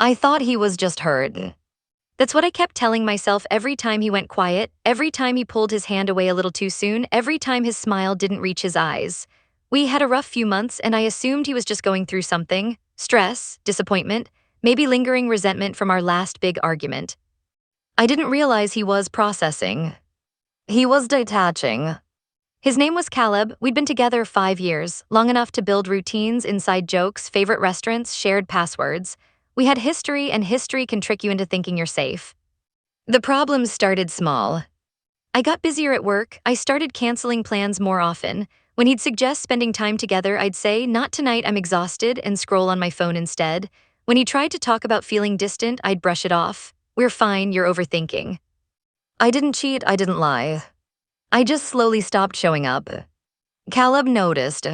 I thought he was just hurt. That's what I kept telling myself every time he went quiet, every time he pulled his hand away a little too soon, every time his smile didn't reach his eyes. We had a rough few months, and I assumed he was just going through something stress, disappointment, maybe lingering resentment from our last big argument. I didn't realize he was processing. He was detaching. His name was Caleb. We'd been together 5 years, long enough to build routines, inside jokes, favorite restaurants, shared passwords. We had history, and history can trick you into thinking you're safe. The problems started small. I got busier at work. I started canceling plans more often. When he'd suggest spending time together, I'd say, "Not tonight, I'm exhausted," and scroll on my phone instead. When he tried to talk about feeling distant, I'd brush it off. "We're fine, you're overthinking." I didn't cheat, I didn't lie. I just slowly stopped showing up. Caleb noticed.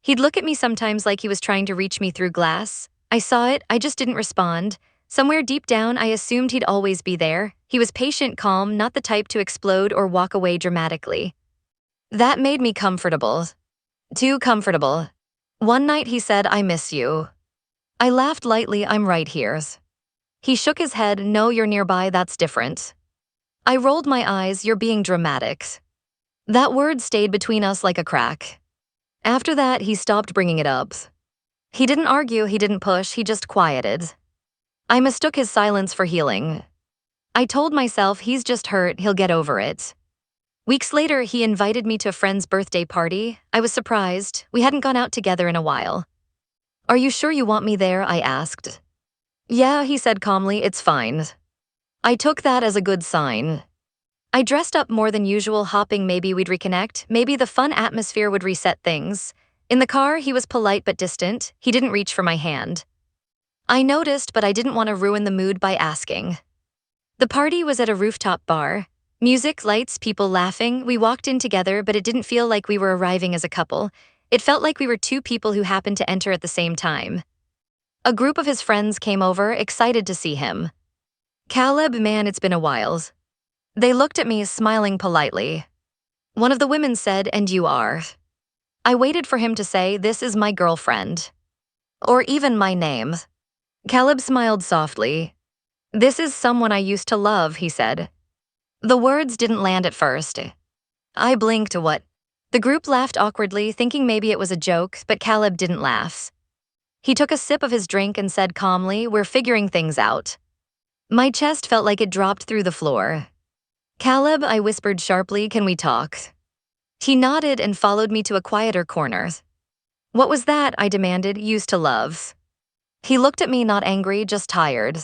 He'd look at me sometimes like he was trying to reach me through glass. I saw it, I just didn't respond. Somewhere deep down, I assumed he'd always be there. He was patient, calm, not the type to explode or walk away dramatically. That made me comfortable. Too comfortable. One night he said, "I miss you." I laughed lightly, "I'm right here." He shook his head, "No, you're nearby, that's different." I rolled my eyes, "You're being dramatic." That word stayed between us like a crack. After that, he stopped bringing it up. He didn't argue, he didn't push, he just quieted. I mistook his silence for healing. I told myself, he's just hurt, he'll get over it. Weeks later, he invited me to a friend's birthday party. I was surprised. We hadn't gone out together in a while. "Are you sure you want me there?" I asked. "Yeah," he said calmly, "it's fine." I took that as a good sign. I dressed up more than usual, hoping maybe we'd reconnect, maybe the fun atmosphere would reset things. In the car, he was polite but distant. He didn't reach for my hand. I noticed, but I didn't want to ruin the mood by asking. The party was at a rooftop bar. Music, lights, people laughing. We walked in together, but it didn't feel like we were arriving as a couple. It felt like we were two people who happened to enter at the same time. A group of his friends came over, excited to see him. "Caleb, man, it's been a while." They looked at me, smiling politely. One of the women said, "And you are?" I waited for him to say, "This is my girlfriend." Or even my name. Caleb smiled softly. "This is someone I used to love," he said. The words didn't land at first. I blinked. "What?" The group laughed awkwardly, thinking maybe it was a joke, but Caleb didn't laugh. He took a sip of his drink and said calmly, "We're figuring things out." My chest felt like it dropped through the floor. "Caleb," I whispered sharply, "can we talk?" He nodded and followed me to a quieter corner. "What was that?" I demanded. "Used to love." He looked at me, not angry, just tired.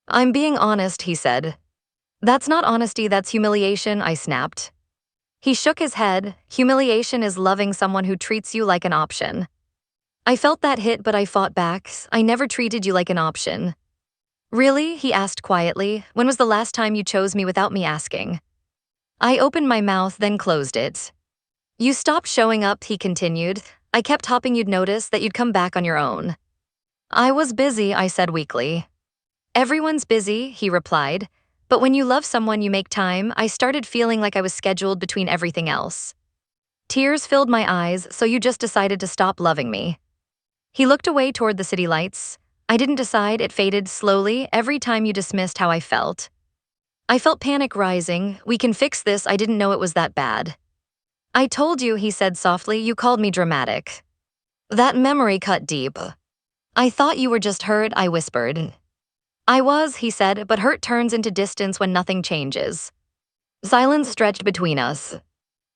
"I'm being honest," he said. "That's not honesty, that's humiliation," I snapped. He shook his head. "Humiliation is loving someone who treats you like an option." I felt that hit, but I fought back. "I never treated you like an option." "Really?" he asked quietly. "When was the last time you chose me without me asking?" I opened my mouth, then closed it. "You stopped showing up," he continued. "I kept hoping you'd notice, that you'd come back on your own." "I was busy," I said weakly. "Everyone's busy," he replied. "But when you love someone, you make time." I started feeling like I was scheduled between everything else. Tears filled my eyes. "So you just decided to stop loving me?" He looked away toward the city lights. "I didn't decide, it faded slowly every time you dismissed how I felt." I felt panic rising. "We can fix this, I didn't know it was that bad." "I told you," he said softly, "you called me dramatic." That memory cut deep. "I thought you were just hurt," I whispered. "I was," he said, "but hurt turns into distance when nothing changes." Silence stretched between us.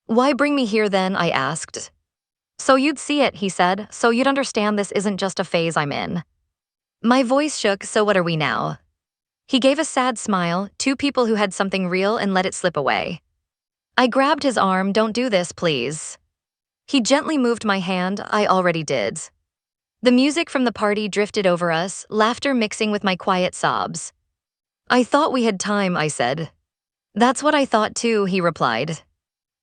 "Why bring me here then?" I asked. "So you'd see it," he said, "so you'd understand this isn't just a phase I'm in." My voice shook. "So what are we now?" He gave a sad smile, two people who had something real and let it slip away. I grabbed his arm. "Don't do this, please." He gently moved my hand. I already did. The music from the party drifted over us, laughter mixing with my quiet sobs. "I thought we had time," I said. "That's what I thought too," he replied.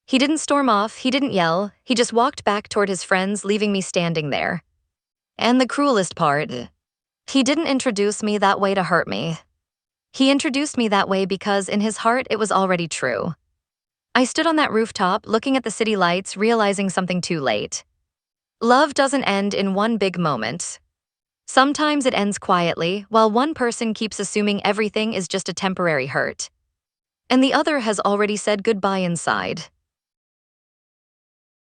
He didn't storm off, he didn't yell, he just walked back toward his friends, leaving me standing there. And the cruelest part, he didn't introduce me that way to hurt me. He introduced me that way because in his heart it was already true. I stood on that rooftop, looking at the city lights, realizing something too late. Love doesn't end in one big moment. Sometimes it ends quietly, while one person keeps assuming everything is just a temporary hurt, and the other has already said goodbye inside.